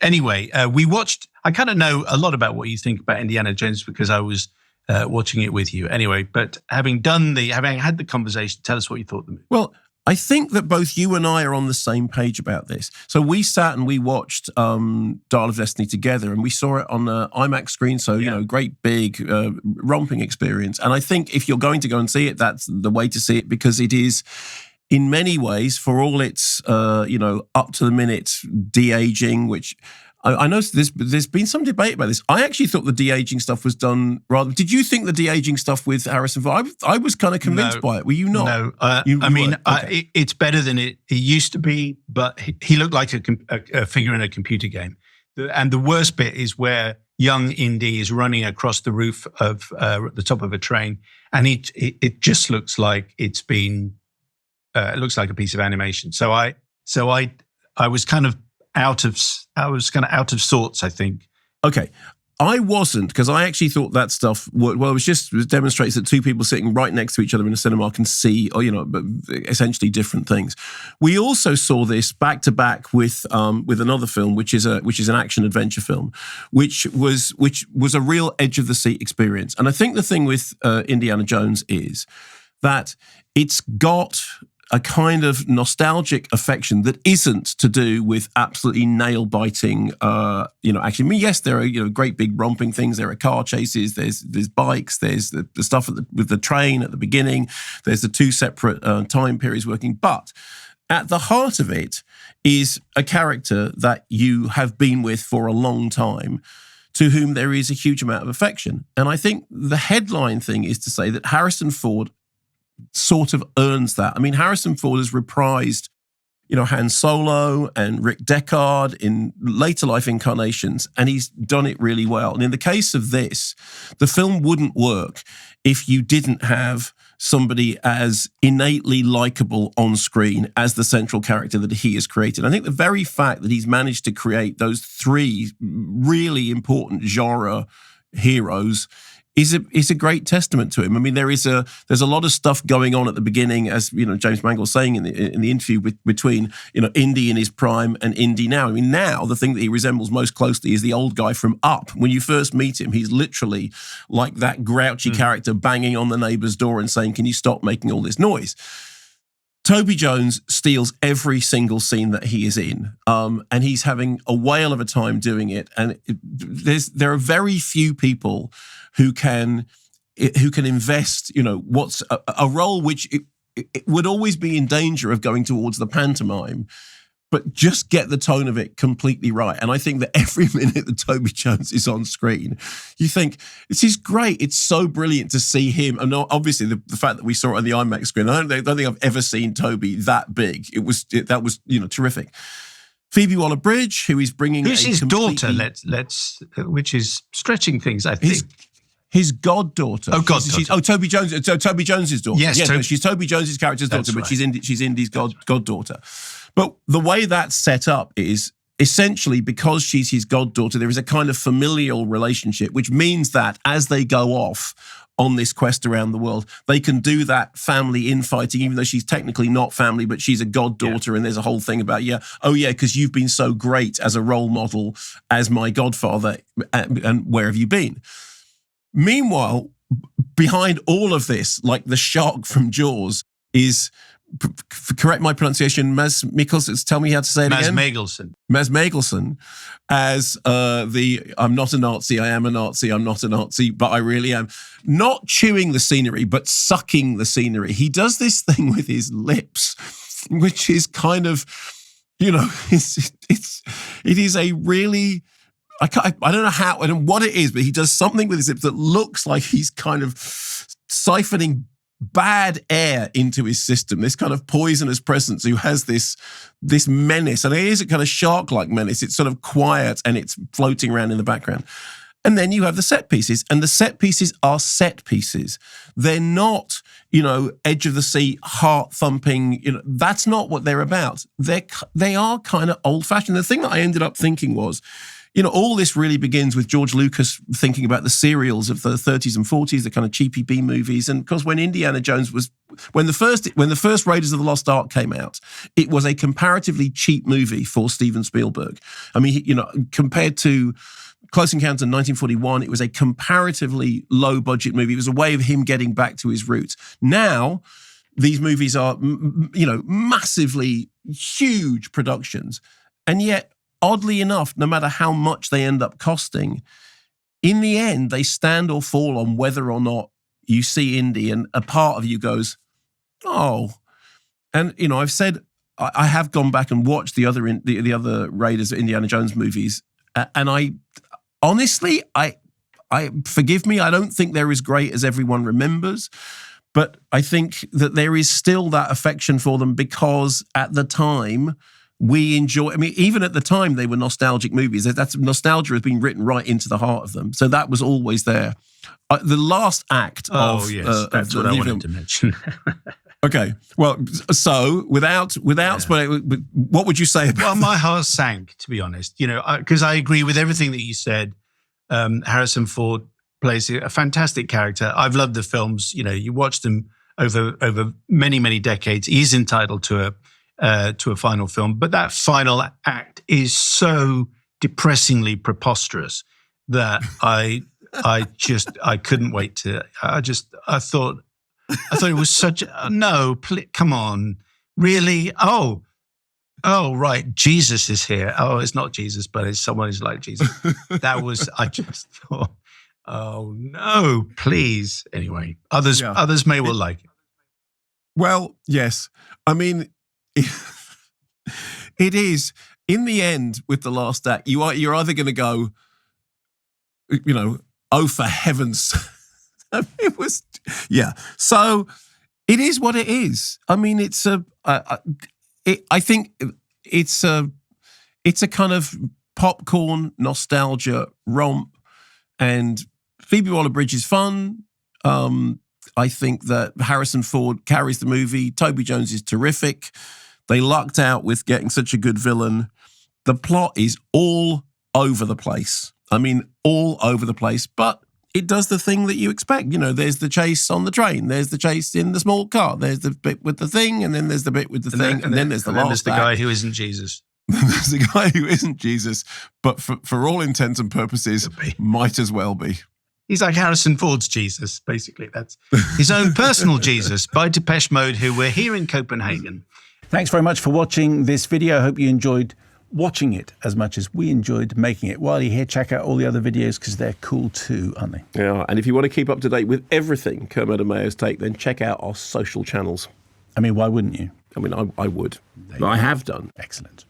Anyway, we watched. I kind of know a lot about what you think about Indiana Jones because I was watching it with you. Anyway, but having had the conversation, tell us what you thought of the movie. Well, I think that both you and I are on the same page about this. So we sat and we watched Dial of Destiny together, and we saw it on an IMAX screen. So, great big romping experience. And I think if you're going to go and see it, that's the way to see it, because it is, in many ways, for all its, up to the minute de-aging, which I know there's been some debate about this. I actually thought the de-aging stuff was done rather. Did you think the de-aging stuff with Harrison Ford? I was kind of convinced by it. Were you not? No, it's better than it used to be, but he looked like a figure in a computer game. And the worst bit is where young Indy is running across the roof of the top of a train, and it just looks like it's been. It looks like a piece of animation. So I was kind of out of sorts, I think. Okay. I wasn't, because I actually thought that stuff, it demonstrates that two people sitting right next to each other in a cinema can see, but essentially different things. We also saw this back to back with another film, which is an action adventure film, which was a real edge of the seat experience. And I think the thing with Indiana Jones is that it's got a kind of nostalgic affection that isn't to do with absolutely nail-biting, action. I mean, yes, there are, great big romping things. There are car chases. There's bikes. There's the stuff with the train at the beginning. There's the two separate time periods working. But at the heart of it is a character that you have been with for a long time, to whom there is a huge amount of affection. And I think the headline thing is to say that Harrison Ford sort of earns that. I mean, Harrison Ford has reprised, Han Solo and Rick Deckard in later life incarnations, and he's done it really well. And in the case of this, the film wouldn't work if you didn't have somebody as innately likable on screen as the central character that he has created. I think the very fact that he's managed to create those three really important genre heroes is a great testament to him. I mean, there's a lot of stuff going on at the beginning, as James Mangold was saying in the interview between Indy in his prime and Indy now. I mean, now the thing that he resembles most closely is the old guy from Up. When you first meet him, he's literally like that grouchy character banging on the neighbor's door and saying, "Can you stop making all this noise?" Toby Jones steals every single scene that he is in, and he's having a whale of a time doing it. And there are very few people who can invest, what's a role which it would always be in danger of going towards the pantomime, but just get the tone of it completely right. And I think that every minute that Toby Jones is on screen, you think, this is great. It's so brilliant to see him. And obviously the fact that we saw it on the IMAX screen, I don't think I've ever seen Toby that big. That was terrific. Phoebe Waller-Bridge, who is bringing who's his daughter, which is stretching things, I think. His goddaughter. Oh, goddaughter. Toby Jones. So Toby Jones's daughter. Yes, she's Toby Jones's character's daughter, but right. she's Indy's goddaughter. But the way that's set up is essentially because she's his goddaughter, there is a kind of familial relationship, which means that as they go off on this quest around the world, they can do that family infighting, even though she's technically not family, but she's a goddaughter. And there's a whole thing about, because you've been so great as a role model, as my godfather, and where have you been? Meanwhile, behind all of this, like the shark from Jaws, is, correct my pronunciation, Mads Mikkelsen, tell me how to say it again. Mads Mikkelsen, as I'm not a Nazi, I am a Nazi, I'm not a Nazi, but I really am. Not chewing the scenery, but sucking the scenery. He does this thing with his lips, which is kind of, it is a really... I don't know how and what it is, but he does something with his lips that looks like he's kind of siphoning bad air into his system. This kind of poisonous presence who has this menace, and it is a kind of shark-like menace. It's sort of quiet and it's floating around in the background. And then you have the set pieces, and the set pieces are set pieces. They're not, edge of the seat, heart thumping. That's not what they're about. They are kind of old fashioned. The thing that I ended up thinking was, all this really begins with George Lucas thinking about the serials of the 30s and 40s, the kind of cheapy B movies. And of course, when Indiana Jones when the first Raiders of the Lost Ark came out, it was a comparatively cheap movie for Steven Spielberg. I mean, compared to Close Encounters in 1941, it was a comparatively low budget movie. It was a way of him getting back to his roots. Now, these movies are, massively huge productions. And yet, oddly enough, no matter how much they end up costing, in the end, they stand or fall on whether or not you see Indy, and a part of you goes, oh. And, I've said, I have gone back and watched the other Raiders of Indiana Jones movies, and I honestly, I forgive me, I don't think they're as great as everyone remembers. But I think that there is still that affection for them because at the time we enjoy. I mean, even at the time they were nostalgic movies. That's nostalgia has been written right into the heart of them. So that was always there. The last act of that's what I wanted to mention. Okay, well, so without what would you say about? Well, my heart sank, to be honest. Because I agree with everything that you said. Harrison Ford plays a fantastic character. I've loved the films. You watch them over many, many decades. He's entitled to a final film, but that final act is so depressingly preposterous that I couldn't wait to. I thought it was such. No, come on, really? Oh, right. Jesus is here. Oh, it's not Jesus, but it's someone who's like Jesus. That was. I just thought. Oh no, please. Anyway, others may well like it. Well, yes. I mean, it is in the end with the last act. You're either going to go, oh for heavens, it was So it is what it is. I mean, I think it's a kind of popcorn nostalgia romp, and Phoebe Waller-Bridge is fun. I think that Harrison Ford carries the movie. Toby Jones is terrific. They lucked out with getting such a good villain. The plot is all over the place. I mean, all over the place, but it does the thing that you expect. There's the chase on the train. There's the chase in the small car. There's the bit with the thing, and then there's the bit with the thing, and then there's the last the guy who isn't Jesus. There's the guy who isn't Jesus, but for all intents and purposes, might as well be. He's like Harrison Ford's Jesus, basically. That's his own personal Jesus by Depeche Mode, who were here in Copenhagen. Thanks very much for watching this video. I hope you enjoyed watching it as much as we enjoyed making it. While you're here, check out all the other videos because they're cool too, aren't they? Yeah, and if you want to keep up to date with everything Kermode and Mayo's take, then check out our social channels. I mean, why wouldn't you? I mean, I would. I have done. Excellent.